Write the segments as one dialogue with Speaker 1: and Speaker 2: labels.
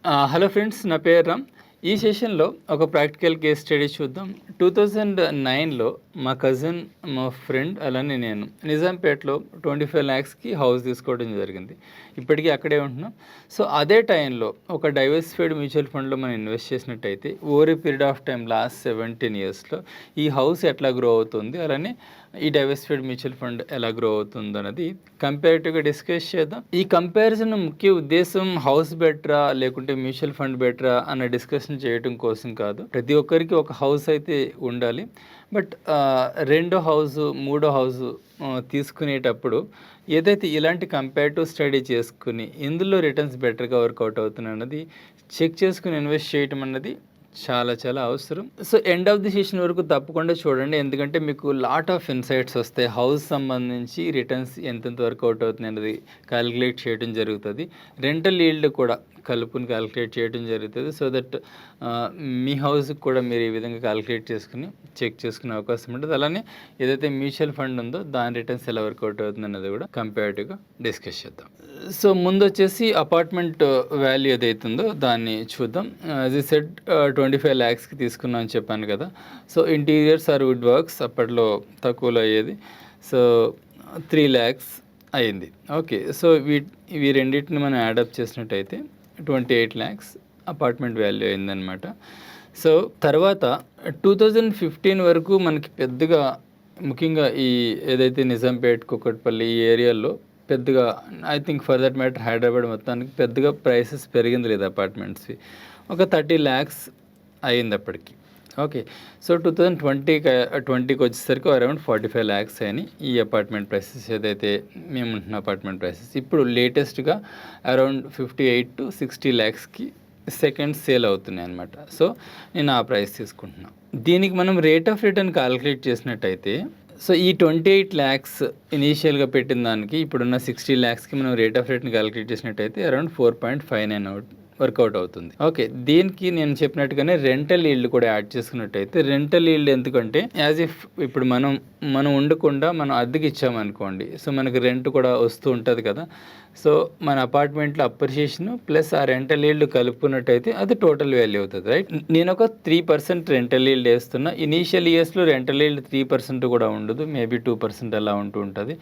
Speaker 1: Hello friends, నా పేరు రామ్. ఈ సెషన్లో ఒక ప్రాక్టికల్ కేస్ స్టడీ చూద్దాం. 2009లో మా కజిన్, మా ఫ్రెండ్ అలానే నేను నిజాంపేటలో 25 lakhsకి హౌస్ తీసుకోవడం జరిగింది. ఇప్పటికీ అక్కడే ఉంటున్నాం. సో అదే టైంలో ఒక డైవర్సిఫైడ్ మ్యూచువల్ ఫండ్లో మనం ఇన్వెస్ట్ చేసినట్టయితే over a period of time last 17 yearsలో ఈ హౌస్ ఎట్లా గ్రో అవుతుంది, అలానే ఈ డైవర్సిఫైడ్ మ్యూచువల్ ఫండ్ ఎలా గ్రో అవుతుంది అన్నది కంపారిటివ్గా డిస్కస్ చేద్దాం. ఈ కంపారిజన్ ముఖ్య ఉద్దేశం హౌస్ బెటరా లేకుంటే మ్యూచువల్ ఫండ్ బెటరా అన్న డిస్కషన్ చేయడం కోసం కాదు. ప్రతి ఒక్కరికి ఒక హౌస్ అయితే ఉండాలి. బట్ రెండో హౌసు, మూడో హౌసు తీసుకునేటప్పుడు ఏదైతే ఇలాంటి కంపారిటివ్ స్టడీ చేసుకుని ఇందులో రిటర్న్స్ బెటర్గా వర్కౌట్ అవుతుంది అన్నది చెక్ చేసుకుని ఇన్వెస్ట్ చేయటం అన్నది చాలా చాలా అవసరం. So end of the session వరకు తప్పకుండా చూడండి, ఎందుకంటే మీకు లాట్ ఆఫ్ ఇన్సైట్స్ వస్తాయి. హౌస్ సంబంధించి రిటర్న్స్ ఎంతెంత వర్కౌట్ అవుతుంది అనేది క్యాలిక్యులేట్ చేయడం జరుగుతుంది. రెంటల్ ఈల్డ్ కూడా కలుపుని క్యాలిక్యులేట్ చేయడం జరుగుతుంది. సో దట్ మీ హౌస్కి కూడా మీరు ఈ విధంగా క్యాలిక్యులేట్ చేసుకుని చెక్ చేసుకునే అవకాశం ఉంటుంది. అలానే ఏదైతే మ్యూచువల్ ఫండ్ ఉందో దాని రిటర్న్స్ ఎలా వర్కౌట్ అవుతుంది అనేది కూడా కంపారిటివ్గా డిస్కస్ చేద్దాం. సో ముందు వచ్చేసి అపార్ట్మెంట్ వాల్యూ ఏదైతుందో దాన్ని చూద్దాం. యాజ్ ఈ సెడ్ 25 lakhsకి తీసుకున్నాం అని చెప్పాను కదా. So interiors or wood works అప్పట్లో తక్కువలో అయ్యేది. సో 3 lakhs అయింది. ఓకే, సో ఇవి రెండింటిని మనం యాడప్ చేసినట్టయితే 28 lakhs అపార్ట్మెంట్ వాల్యూ అయిందనమాట. సో తర్వాత 2015 వరకు మనకి పెద్దగా, ముఖ్యంగా ఈ ఏదైతే నిజాంపేట్, కుకట్పల్లి ఈ ఏరియాల్లో పెద్దగా, I think for that matter Hyderabad మొత్తానికి పెద్దగా ప్రైసెస్ పెరిగింది లేదు అపార్ట్మెంట్స్వి. ఒక 30 lakhs అయింది అప్పటికి. ఓకే, సో 2020కి వచ్చేసరికి అరౌండ్ 45 lakhs అయినాయి ఈ అపార్ట్మెంట్ ప్రైసెస్, ఏదైతే మేము ఉంటున్న అపార్ట్మెంట్ ప్రైసెస్. ఇప్పుడు లేటెస్ట్గా అరౌండ్ 58 to 60 lakhsకి సెకండ్ సేల్ అవుతున్నాయి అనమాట. సో నేను ఆ ప్రైస్ తీసుకుంటున్నాను. దీనికి మనం రేట్ ఆఫ్ రిటర్న్ క్యాలిక్యులేట్ చేసినట్టయితే, సో ఈ 28 lakhs ఇనీషియల్గా పెట్టిన దానికి ఇప్పుడున్న 60 lakhsకి మనం రేట్ ఆఫ్ రిటర్న్ క్యాలిక్యులేట్ చేసినట్టయితే అరౌండ్ 4.59 వర్కౌట్ అవుతుంది. ఓకే, దీనికి నేను చెప్పినట్టుగానే రెంటల్ ఈల్డ్ కూడా యాడ్ చేసుకున్నట్టయితే, రెంటల్ ఈల్డ్ ఎందుకంటే యాజ్ ఇఫ్ ఇప్పుడు మనం ఉండకుండా మనం అద్దెకి ఇచ్చామనుకోండి, సో మనకి రెంట్ కూడా వస్తూ ఉంటుంది కదా. సో మన అపార్ట్మెంట్లో అప్రిషియేషన్ ప్లస్ ఆ రెంటల్ ఈల్డ్ కలుపుకున్నట్టయితే అది టోటల్ వాల్యూ అవుతుంది, రైట్. నేను ఒక 3% రెంటల్ ఈల్డ్ వేస్తున్నా. ఇనీషియల్ ఇయర్స్లో రెంటల్ ఈల్డ్ 3% కూడా ఉండదు, మేబీ 2% అలా ఉంటూ ఉంటుంది.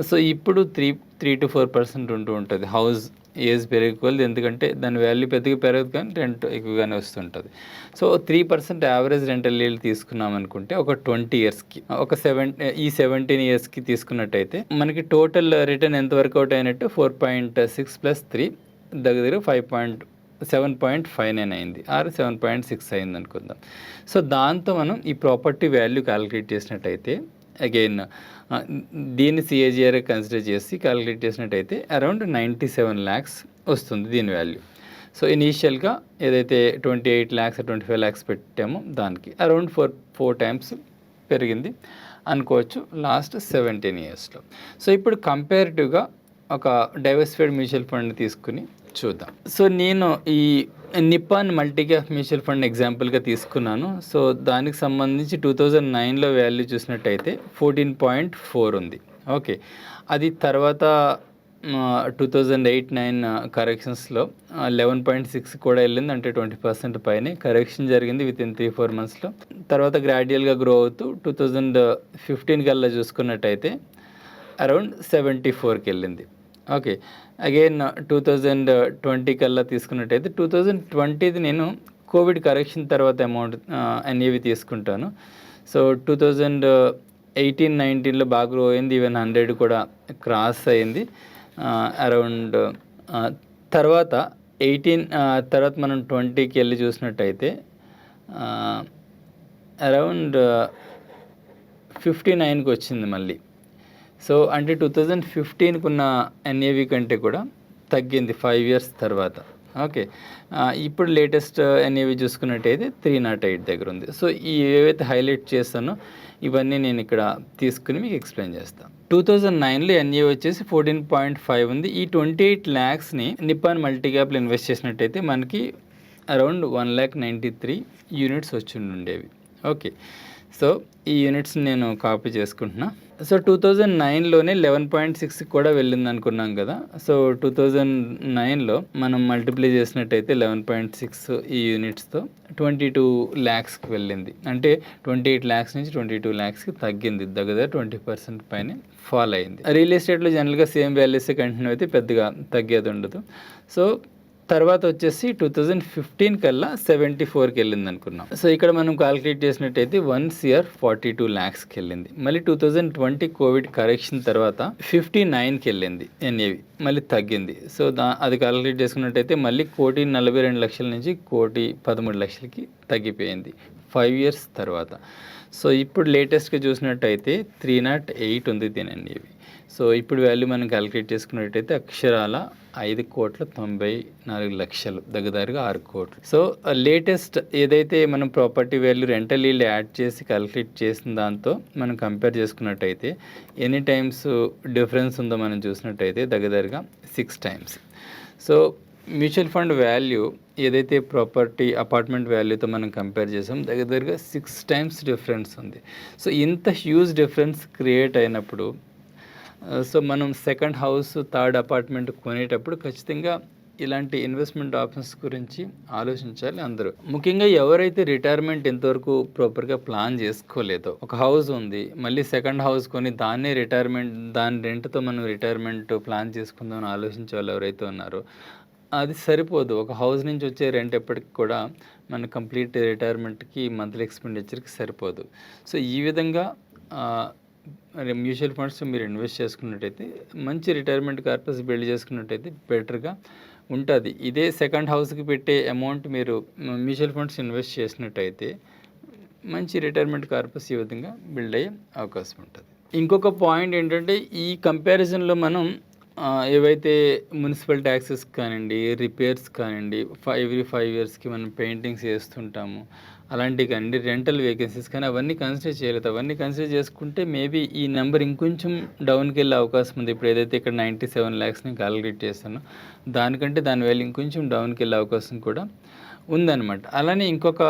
Speaker 1: సో ఇప్పుడు 3 to 4% ఉంటూ ఉంటుంది హౌస్ ఏజ్ పెరిగిపోలేదు, ఎందుకంటే దాని వాల్యూ పెద్దగా పెరగదు కానీ రెంట్ ఎక్కువగానే వస్తుంటుంది. సో 3% యావరేజ్ రెంటల్ ఈల్డ్ తీసుకున్నాం అనుకుంటే ఒక 20 yearsకి, ఒక 17 yearsకి తీసుకున్నట్టయితే మనకి టోటల్ రిటర్న్ ఎంత వర్కౌట్ అయినట్టు 4.6 + 3 దగ్గర 7.59 అయింది, ఆర్ 7.6 అయింది అనుకుందాం. సో దాంతో మనం ఈ ప్రాపర్టీ వాల్యూ క్యాలిక్యులేట్ చేసినట్టయితే, అగైన్ దీన్ని CAGR కన్సిడర్ చేసి క్యాలిక్యులేట్ చేసినట్టయితే అరౌండ్ 97 lakhs వస్తుంది దీని వాల్యూ. సో ఇనీషియల్గా ఏదైతే 28 lakhs 25 lakhs పెట్టామో దానికి అరౌండ్ 4 times పెరిగింది అనుకోవచ్చు లాస్ట్ 17 yearsలో. సో ఇప్పుడు కంపారిటివ్గా ఒక డైవర్సిఫైడ్ మ్యూచువల్ ఫండ్ తీసుకుని చూద్దాం. సో నేను ఈ నిప్పాన్ మల్టీక్యాప్ మ్యూచువల్ ఫండ్ ఎగ్జాంపుల్గా తీసుకున్నాను. సో దానికి సంబంధించి 2009లో వాల్యూ చూసినట్టయితే 14.4 ఉంది. ఓకే, అది తర్వాత 2008-9 కరెక్షన్స్లో 11.6 కూడా వెళ్ళింది, అంటే 20% పైనే కరెక్షన్ జరిగింది వితిన్ 3-4 monthsలో. తర్వాత గ్రాడ్యువల్గా గ్రో అవుతూ 2015 కల్లా చూసుకున్నట్టయితే అరౌండ్ 74కి వెళ్ళింది. ఓకే, అగైన్ 2020 కల్లా తీసుకున్నట్టయితే 2020ది నేను కోవిడ్ కరెక్షన్ తర్వాత అమౌంట్ అనేవి తీసుకుంటాను. సో 2018-19లో బాగా గ్రో అయింది, ఈవెన్ 100 కూడా క్రాస్ అయింది అరౌండ్. తర్వాత 18 తర్వాత మనం 20కి వెళ్ళి చూసినట్టయితే అరౌండ్ 59కి వచ్చింది మళ్ళీ. సో అంటే 2015కు ఉన్న NAV కంటే కూడా తగ్గింది 5 years తర్వాత. ఓకే, ఇప్పుడు లేటెస్ట్ NAV చూసుకున్నట్టయితే 308 దగ్గర ఉంది. సో ఏవైతే హైలైట్ చేస్తానో ఇవన్నీ నేను ఇక్కడ తీసుకుని మీకు ఎక్స్ప్లెయిన్ చేస్తాను. 2009లో NAV వచ్చేసి 14.5 ఉంది. ఈ 28 lakhsని నిప్పాన్ మల్టీక్యాప్లో ఇన్వెస్ట్ చేసినట్టయితే మనకి అరౌండ్ 193 units వచ్చి ఉండేవి. ఓకే, సో ఈ యూనిట్స్ నేను కాపీ చేసుకుంటున్నా. సో 2009లోనే 11.6 కూడా వెళ్ళింది అనుకున్నాం కదా. సో 2009లో మనం మల్టిప్లై చేసినట్టయితే 11.6 ఈ యూనిట్స్తో 22 lakhsకి వెళ్ళింది. అంటే 28 lakhs నుంచి 22 lakhsకి తగ్గింది. దగ్గర 20% పైన ఫాల్ అయింది. రియల్ ఎస్టేట్లో జనరల్గా సేమ్ వాల్యూస్ కంటిన్యూ అయితే పెద్దగా తగ్గేది ఉండదు. సో తర్వాత వచ్చేసి 2015 కల్లా 74కి వెళ్ళింది అనుకున్నాం. సో ఇక్కడ మనం క్యాలిక్యులేట్ చేసినట్టయితే 1,42 lakhsకి వెళ్ళింది. మళ్ళీ 2020 కోవిడ్ కరెక్షన్ తర్వాత 59కి వెళ్ళింది ఎన్ఏవి, మళ్ళీ తగ్గింది. సో అది క్యాలిక్యులేట్ చేసుకున్నట్టయితే మళ్ళీ 1,42,00,000 నుంచి 1,13,00,000కి తగ్గిపోయింది 5 years తర్వాత. సో ఇప్పుడు లేటెస్ట్గా చూసినట్టయితే 308 ఉంది దీని ఎన్ఏవి. సో ఇప్పుడు వాల్యూ మనం క్యాలిక్యులేట్ చేసుకున్నట్టయితే అక్షరాల 5,94,00,000 దగ్గరగా 6 కోట్లు. సో లేటెస్ట్ ఏదైతే మనం property value rental yield add చేసి క్యాలిక్యులేట్ చేసిన దాంతో మనం కంపేర్ చేసుకున్నట్టయితే ఎన్ని టైమ్స్ డిఫరెన్స్ ఉందో మనం చూసినట్టయితే దగ్గరగా 6 times. So mutual fund value ఏదైతే ప్రాపర్టీ అపార్ట్మెంట్ వాల్యూతో మనం కంపేర్ చేసాం దగ్గరగా 6 times డిఫరెన్స్ ఉంది. సో ఇంత హ్యూజ్ డిఫరెన్స్ క్రియేట్ అయినప్పుడు సో మనం సెకండ్ హౌస్ థర్డ్ అపార్ట్మెంట్ కొనేటప్పుడు ఖచ్చితంగా ఇలాంటి ఇన్వెస్ట్మెంట్ ఆప్షన్స్ గురించి ఆలోచించాలి అందరూ. ముఖ్యంగా ఎవరైతే రిటైర్మెంట్ ఎంతవరకు ప్రాపర్గా ప్లాన్ చేసుకోలేదో, ఒక హౌస్ ఉంది మళ్ళీ సెకండ్ హౌస్ కొని దాన్నే రిటైర్మెంట్ దాని రెంట్తో మనం రిటైర్మెంట్ ప్లాన్ చేసుకుందామని ఆలోచించే వాళ్ళు ఎవరైతే ఉన్నారో అది సరిపోదు. ఒక హౌస్ నుంచి వచ్చే రెంట్ ఎప్పటికి కూడా మన కంప్లీట్ రిటైర్మెంట్కి మంత్లీ ఎక్స్పెండిచర్కి సరిపోదు. సో ఈ విధంగా మ్యూచువల్ ఫండ్స్ మీరు ఇన్వెస్ట్ చేసుకున్నట్టయితే మంచి రిటైర్మెంట్ కార్పస్ బిల్డ్ చేసుకున్నట్టయితే బెటర్గా ఉంటుంది. ఇదే సెకండ్ హౌస్కి పెట్టే అమౌంట్ మీరు మ్యూచువల్ ఫండ్స్ ఇన్వెస్ట్ చేసినట్టయితే మంచి రిటైర్మెంట్ కార్పస్ ఈ విధంగా బిల్డ్ అయ్యే అవకాశం ఉంటుంది. ఇంకొక పాయింట్ ఏంటంటే ఈ కంపారిజన్లో మనం ఏవైతే మున్సిపల్ ట్యాక్సెస్ కానివ్వండి, రిపేర్స్ కానివ్వండి, ఎవ్రీ 5 yearsకి మనం పెయింటింగ్స్ వేస్తుంటాము అలాంటివి కానివ్వండి, రెంటల్ వేకెన్సీస్ కానీ అవన్నీ కన్సిడర్ చేయలేదు. అవన్నీ కన్సిడర్ చేసుకుంటే మేబీ ఈ నెంబర్ ఇంకొంచెం డౌన్కి వెళ్ళే అవకాశం ఉంది. ఇప్పుడు ఏదైతే ఇక్కడ 97 lakhsని క్యాలిక్యులేట్ చేస్తానో దానికంటే దాని వాల్యూ ఇంకొంచెం డౌన్కి వెళ్ళే అవకాశం కూడా ఉందన్నమాట. అలానే ఇంకొక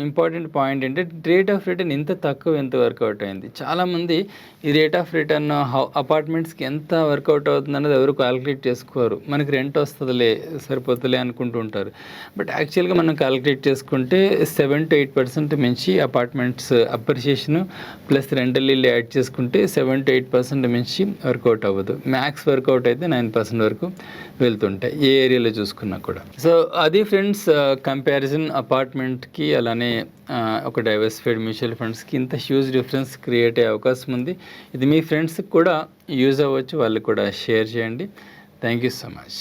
Speaker 1: ఇంపార్టెంట్ పాయింట్ ఏంటంటే రేట్ ఆఫ్ రిటర్న్ ఇంత తక్కువ ఎంత వర్కౌట్ అయింది. చాలామంది ఈ రేట్ ఆఫ్ రిటర్న్ అపార్ట్మెంట్స్కి ఎంత వర్కౌట్ అవుతుంది అన్నది ఎవరు క్యాలిక్యులేట్ చేసుకోరు. మనకి రెంట్ వస్తుందిలే సరిపోతుందిలే అనుకుంటూ ఉంటారు. బట్ యాక్చువల్గా మనం క్యాలిక్యులేట్ చేసుకుంటే 7 to 8% మించి apartments appreciation plus rental yield add చేసుకుంటే 7 to 8% మించి వర్కౌట్ అవ్వదు. మ్యాక్స్ వర్కౌట్ అయితే 9% వరకు వెళ్తుంటాయి ఏ ఏరియాలో చూసుకున్నా కూడా. సో అది ఫ్రెండ్స్ కంపారిజన్ అపార్ట్మెంట్కి అలానే ఒక డైవర్సిఫైడ్ మ్యూచువల్ ఫండ్స్కి ఇంత హ్యూజ్ డిఫరెన్స్ క్రియేట్ అయ్యే అవకాశం ఉంది. ఇది మీ ఫ్రెండ్స్కి కూడా యూజ్ అవ్వచ్చు, వాళ్ళకి కూడా షేర్ చేయండి. Thank you so much.